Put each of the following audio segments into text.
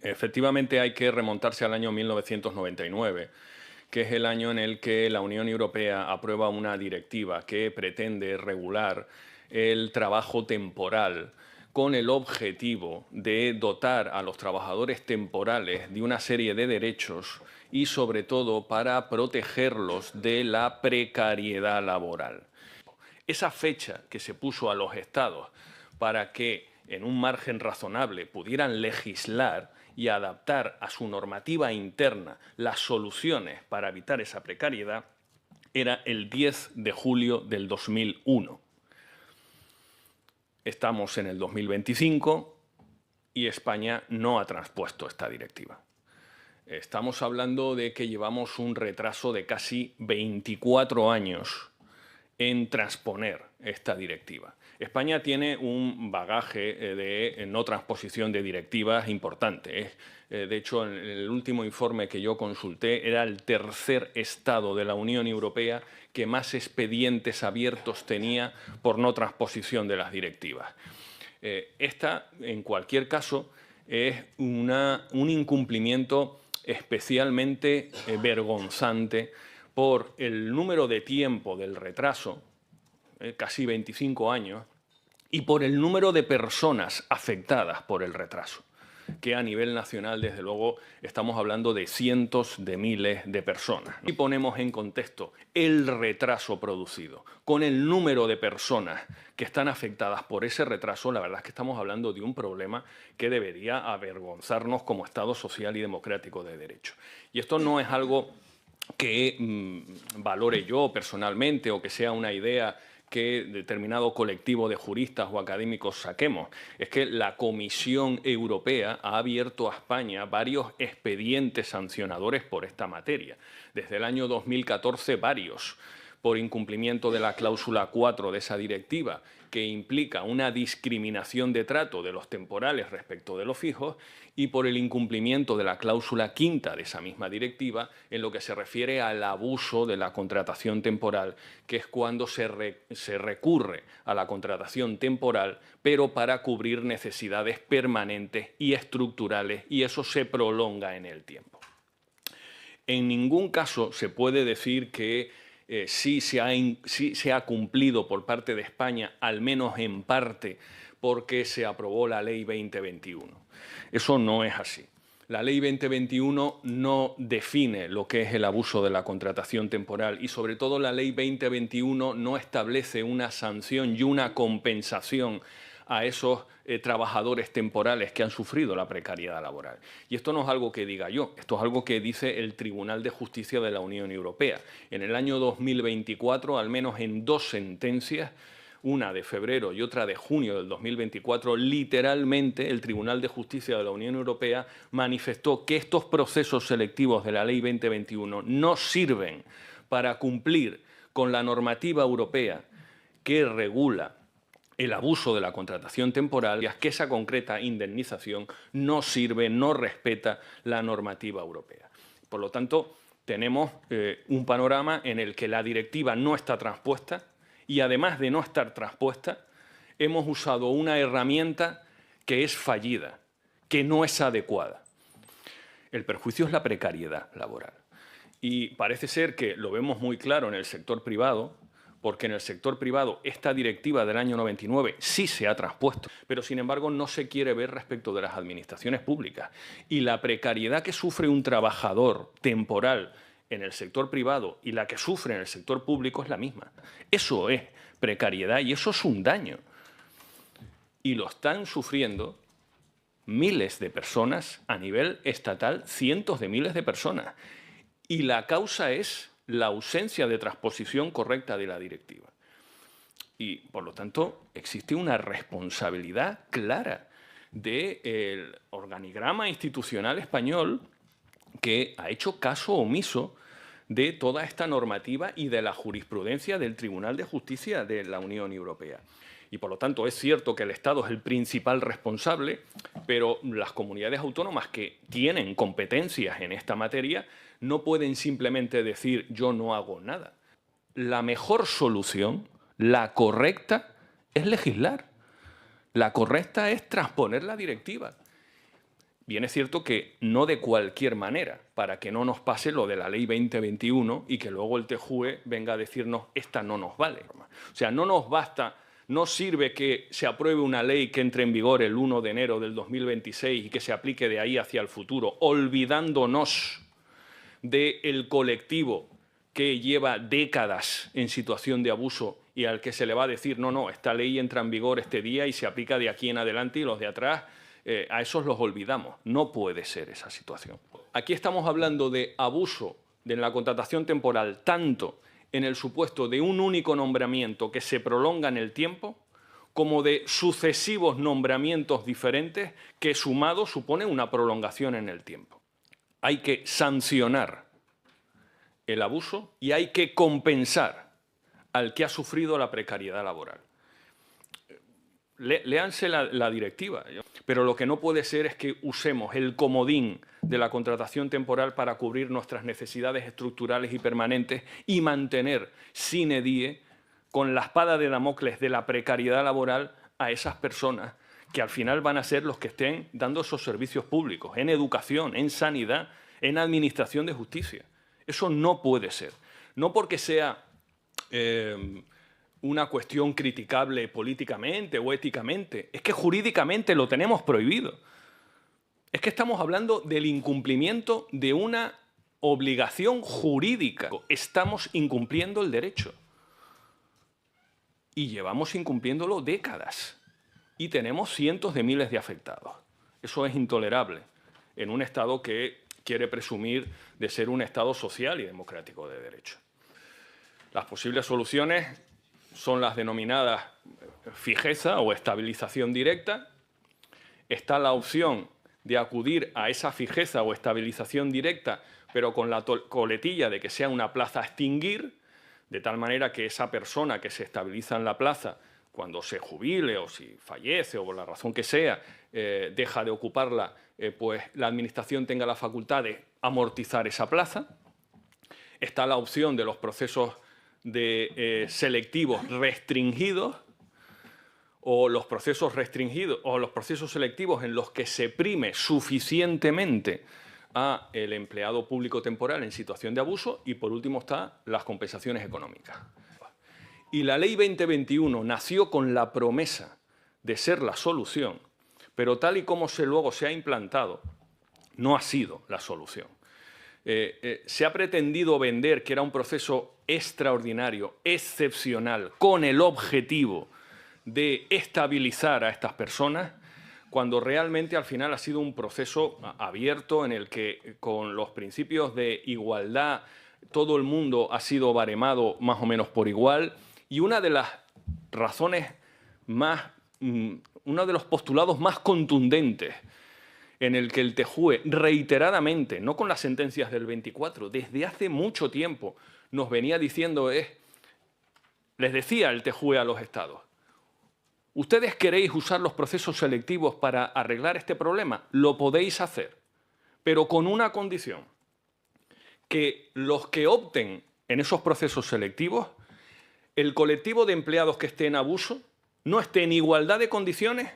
Efectivamente, hay que remontarse al año 1999, que es el año en el que la Unión Europea aprueba una directiva que pretende regular el trabajo temporal con el objetivo de dotar a los trabajadores temporales de una serie de derechos y, sobre todo, para protegerlos de la precariedad laboral. Esa fecha que se puso a los Estados para que, en un margen razonable, pudieran legislar y adaptar a su normativa interna las soluciones para evitar esa precariedad, era el 10 de julio del 2001. Estamos en el 2025 y España no ha transpuesto esta directiva. Estamos hablando de que llevamos un retraso de casi 24 años en transponer esta directiva. España tiene un bagaje de no transposición de directivas importante. De hecho, en el último informe que yo consulté, era el tercer Estado de la Unión Europea que más expedientes abiertos tenía por no transposición de las directivas. Esta, en cualquier caso, es un incumplimiento especialmente vergonzante por el número de tiempo del retraso, casi 25 años, y por el número de personas afectadas por el retraso, que a nivel nacional, desde luego, estamos hablando de cientos de miles de personas. Y ponemos en contexto el retraso producido con el número de personas que están afectadas por ese retraso, la verdad es que estamos hablando de un problema que debería avergonzarnos como Estado social y democrático de derecho. Y esto no es algo que valore yo personalmente o que sea una idea que determinado colectivo de juristas o académicos saquemos. Es que la Comisión Europea ha abierto a España varios expedientes sancionadores por esta materia. Desde el año 2014, varios, por incumplimiento de la cláusula 4 de esa directiva, que implica una discriminación de trato de los temporales respecto de los fijos, y por el incumplimiento de la cláusula 5 de esa misma directiva en lo que se refiere al abuso de la contratación temporal, que es cuando se recurre a la contratación temporal, pero para cubrir necesidades permanentes y estructurales, y eso se prolonga en el tiempo. En ningún caso se puede decir que sí se ha cumplido por parte de España, al menos en parte, porque se aprobó la Ley 2021. Eso no es así. La Ley 2021 no define lo que es el abuso de la contratación temporal y, sobre todo, la Ley 2021 no establece una sanción y una compensación a esos trabajadores temporales que han sufrido la precariedad laboral. Y esto no es algo que diga yo, esto es algo que dice el Tribunal de Justicia de la Unión Europea. En el año 2024, al menos en dos sentencias, una de febrero y otra de junio del 2024, literalmente el Tribunal de Justicia de la Unión Europea manifestó que estos procesos selectivos de la Ley 2021 no sirven para cumplir con la normativa europea que regula el abuso de la contratación temporal, y es que esa concreta indemnización no sirve, no respeta la normativa europea. Por lo tanto, tenemos un panorama en el que la directiva no está transpuesta y, además de no estar transpuesta, hemos usado una herramienta que es fallida, que no es adecuada. El perjuicio es la precariedad laboral. Y parece ser que lo vemos muy claro en el sector privado, porque en el sector privado esta directiva del año 99 sí se ha transpuesto, pero sin embargo no se quiere ver respecto de las administraciones públicas. Y la precariedad que sufre un trabajador temporal en el sector privado y la que sufre en el sector público es la misma. Eso es precariedad y eso es un daño. Y lo están sufriendo miles de personas a nivel estatal, cientos de miles de personas. Y la causa es la ausencia de transposición correcta de la directiva. Y, por lo tanto, existe una responsabilidad clara del organigrama institucional español que ha hecho caso omiso de toda esta normativa y de la jurisprudencia del Tribunal de Justicia de la Unión Europea. Y, por lo tanto, es cierto que el Estado es el principal responsable, pero las comunidades autónomas que tienen competencias en esta materia no pueden simplemente decir yo no hago nada. La mejor solución, la correcta, es legislar. La correcta es transponer la directiva. Bien es cierto que no de cualquier manera, para que no nos pase lo de la Ley 2021 y que luego el TJUE venga a decirnos esta no nos vale. O sea, no nos basta, no sirve que se apruebe una ley que entre en vigor el 1 de enero del 2026 y que se aplique de ahí hacia el futuro, olvidándonos del colectivo que lleva décadas en situación de abuso y al que se le va a decir no, esta ley entra en vigor este día y se aplica de aquí en adelante y los de atrás a esos los olvidamos. No puede ser esa situación. Aquí estamos hablando de abuso en la contratación temporal, tanto en el supuesto de un único nombramiento que se prolonga en el tiempo, como de sucesivos nombramientos diferentes que sumados suponen una prolongación en el tiempo. Hay que sancionar el abuso y hay que compensar al que ha sufrido la precariedad laboral. Léanse la directiva, pero lo que no puede ser es que usemos el comodín de la contratación temporal para cubrir nuestras necesidades estructurales y permanentes y mantener sine die con la espada de Damocles de la precariedad laboral a esas personas que al final van a ser los que estén dando esos servicios públicos, en educación, en sanidad, en administración de justicia. Eso no puede ser. No porque sea una cuestión criticable políticamente o éticamente, es que jurídicamente lo tenemos prohibido. Es que estamos hablando del incumplimiento de una obligación jurídica. Estamos incumpliendo el derecho. Y llevamos incumpliéndolo décadas. Y tenemos cientos de miles de afectados. Eso es intolerable en un Estado que quiere presumir de ser un Estado social y democrático de derecho. Las posibles soluciones son las denominadas fijeza o estabilización directa. Está la opción de acudir a esa fijeza o estabilización directa, pero con la coletilla de que sea una plaza a extinguir, de tal manera que esa persona que se estabiliza en la plaza, cuando se jubile o si fallece o por la razón que sea, deja de ocuparla, pues la Administración tenga la facultad de amortizar esa plaza. Está la opción de los procesos selectivos restringidos o los procesos restringidos o los procesos selectivos en los que se prime suficientemente a el empleado público temporal en situación de abuso y, por último, están las compensaciones económicas. Y la Ley 2021 nació con la promesa de ser la solución, pero tal y como luego se ha implantado, no ha sido la solución. Se ha pretendido vender que era un proceso extraordinario, excepcional, con el objetivo de estabilizar a estas personas, cuando realmente al final ha sido un proceso abierto en el que con los principios de igualdad todo el mundo ha sido baremado más o menos por igual y una de las razones más, uno de los postulados más contundentes en el que el TJUE reiteradamente, no con las sentencias del 24, desde hace mucho tiempo nos venía diciendo les decía el TJUE a los estados, ¿ustedes queréis usar los procesos selectivos para arreglar este problema? Lo podéis hacer, pero con una condición, que los que opten en esos procesos selectivos, el colectivo de empleados que esté en abuso, no esté en igualdad de condiciones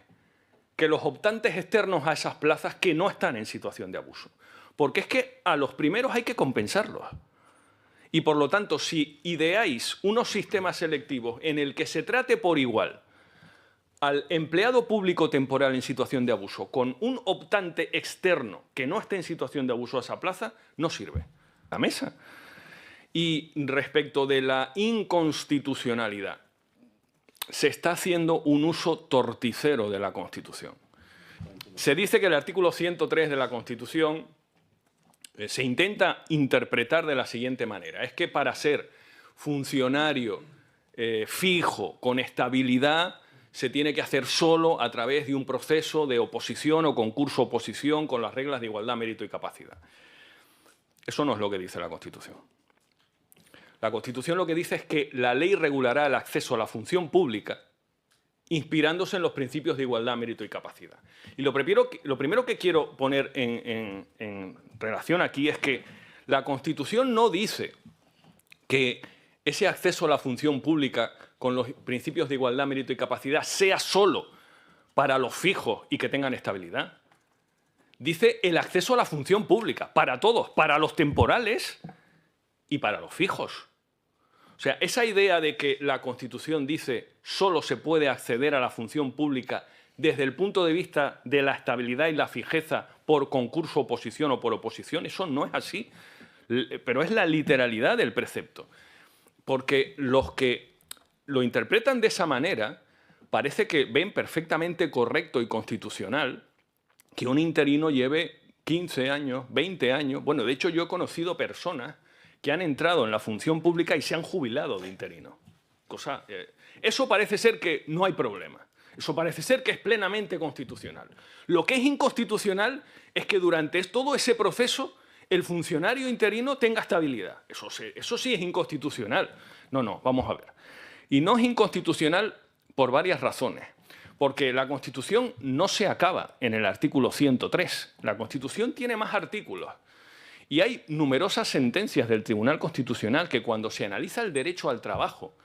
que los optantes externos a esas plazas que no están en situación de abuso. Porque es que a los primeros hay que compensarlos. Y por lo tanto, si ideáis unos sistemas selectivos en el que se trate por igual al empleado público temporal en situación de abuso con un optante externo que no esté en situación de abuso a esa plaza, no sirve. La mesa. Y respecto de la inconstitucionalidad, se está haciendo un uso torticero de la Constitución. Se dice que el artículo 103 de la Constitución se intenta interpretar de la siguiente manera. Es que para ser funcionario fijo, con estabilidad, se tiene que hacer solo a través de un proceso de oposición o concurso-oposición con las reglas de igualdad, mérito y capacidad. Eso no es lo que dice la Constitución. La Constitución lo que dice es que la ley regulará el acceso a la función pública inspirándose en los principios de igualdad, mérito y capacidad. Y lo primero que quiero poner en relación aquí es que la Constitución no dice que ese acceso a la función pública con los principios de igualdad, mérito y capacidad sea solo para los fijos y que tengan estabilidad. Dice el acceso a la función pública, para todos, para los temporales y para los fijos. O sea, esa idea de que la Constitución dice solo se puede acceder a la función pública desde el punto de vista de la estabilidad y la fijeza por concurso, oposición o por oposición, eso no es así, pero es la literalidad del precepto. Porque los que lo interpretan de esa manera parece que ven perfectamente correcto y constitucional que un interino lleve 15 años, 20 años. Bueno, de hecho yo he conocido personas que han entrado en la función pública y se han jubilado de interino. Eso parece ser que no hay problema. Eso parece ser que es plenamente constitucional. Lo que es inconstitucional es que durante todo ese proceso el funcionario interino tenga estabilidad. Eso sí es inconstitucional. No, vamos a ver. Y no es inconstitucional por varias razones. Porque la Constitución no se acaba en el artículo 103. La Constitución tiene más artículos. Y hay numerosas sentencias del Tribunal Constitucional que cuando se analiza el derecho al trabajo,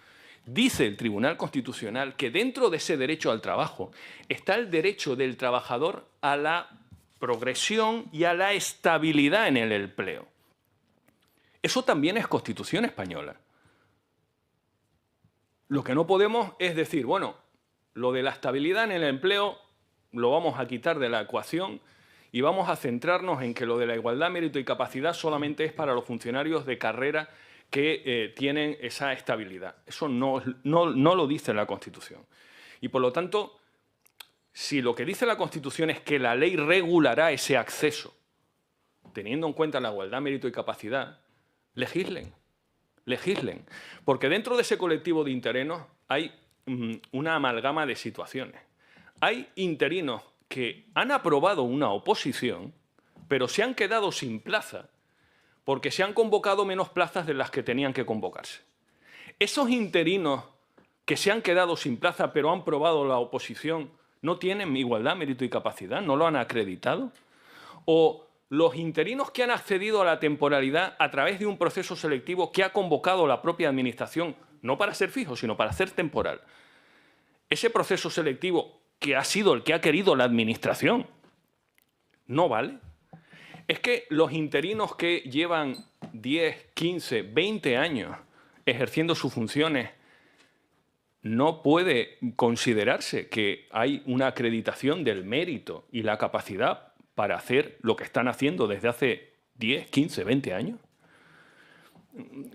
dice el Tribunal Constitucional que dentro de ese derecho al trabajo está el derecho del trabajador a la progresión y a la estabilidad en el empleo. Eso también es Constitución española. Lo que no podemos es decir, bueno, lo de la estabilidad en el empleo lo vamos a quitar de la ecuación y vamos a centrarnos en que lo de la igualdad, mérito y capacidad solamente es para los funcionarios de carrera que tienen esa estabilidad. Eso no lo dice la Constitución. Y por lo tanto, si lo que dice la Constitución es que la ley regulará ese acceso, teniendo en cuenta la igualdad, mérito y capacidad, legislen. Porque dentro de ese colectivo de interinos hay una amalgama de situaciones. Hay interinos que han aprobado una oposición, pero se han quedado sin plaza porque se han convocado menos plazas de las que tenían que convocarse. Esos interinos que se han quedado sin plaza pero han aprobado la oposición no tienen igualdad, mérito y capacidad, no lo han acreditado. O los interinos que han accedido a la temporalidad a través de un proceso selectivo que ha convocado la propia Administración, no para ser fijo, sino para ser temporal. Ese proceso selectivo que ha sido el que ha querido la Administración, ¿no vale? Es que los interinos que llevan 10, 15, 20 años ejerciendo sus funciones, no puede considerarse que hay una acreditación del mérito y la capacidad para hacer lo que están haciendo desde hace 10, 15, 20 años.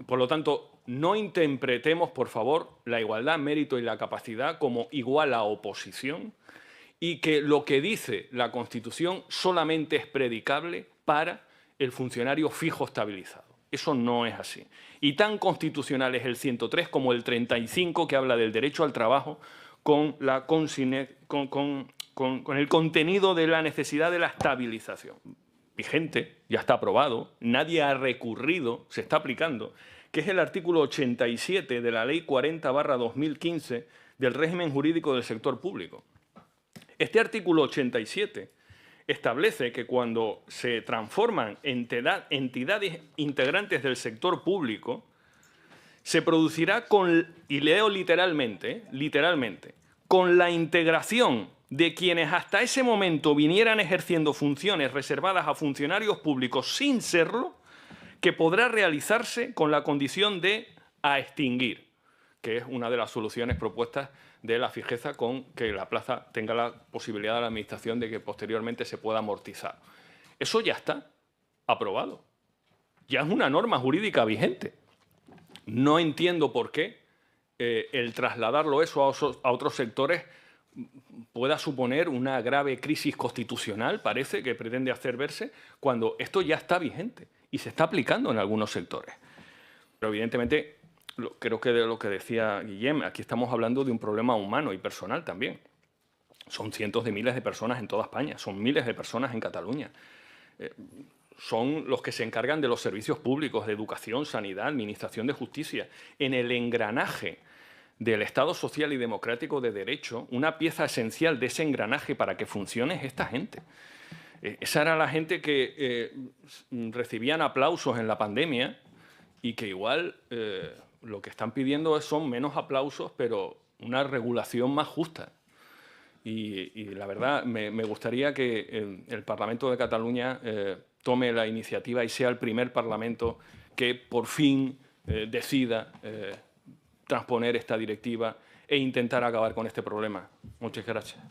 Por lo tanto, no interpretemos, por favor, la igualdad, mérito y la capacidad como igual a oposición y que lo que dice la Constitución solamente es predicable para el funcionario fijo estabilizado. Eso no es así. Y tan constitucional es el 103 como el 35, que habla del derecho al trabajo, con el contenido de la necesidad de la estabilización. Vigente, ya está aprobado, nadie ha recurrido, se está aplicando, que es el artículo 87 de la Ley 40/2015 del régimen jurídico del sector público. Este artículo 87 establece que cuando se transforman entidades integrantes del sector público, se producirá y leo literalmente, con la integración de quienes hasta ese momento vinieran ejerciendo funciones reservadas a funcionarios públicos sin serlo, que podrá realizarse con la condición de a extinguir, que es una de las soluciones propuestas de la fijeza con que la plaza tenga la posibilidad de la Administración de que posteriormente se pueda amortizar. Eso ya está aprobado. Ya es una norma jurídica vigente. No entiendo por qué el trasladarlo eso a otros sectores pueda suponer una grave crisis constitucional, parece que pretende hacer verse, cuando esto ya está vigente y se está aplicando en algunos sectores. Pero evidentemente, creo que de lo que decía Guillem, aquí estamos hablando de un problema humano y personal también. Son cientos de miles de personas en toda España, son miles de personas en Cataluña. Son los que se encargan de los servicios públicos, de educación, sanidad, administración de justicia. En el engranaje del Estado social y democrático de derecho, una pieza esencial de ese engranaje para que funcione es esta gente. Esa era la gente que recibían aplausos en la pandemia y que igual lo que están pidiendo son menos aplausos, pero una regulación más justa. Y la verdad, me gustaría que el Parlamento de Cataluña tome la iniciativa y sea el primer Parlamento que por fin decida transponer esta directiva e intentar acabar con este problema. Muchas gracias.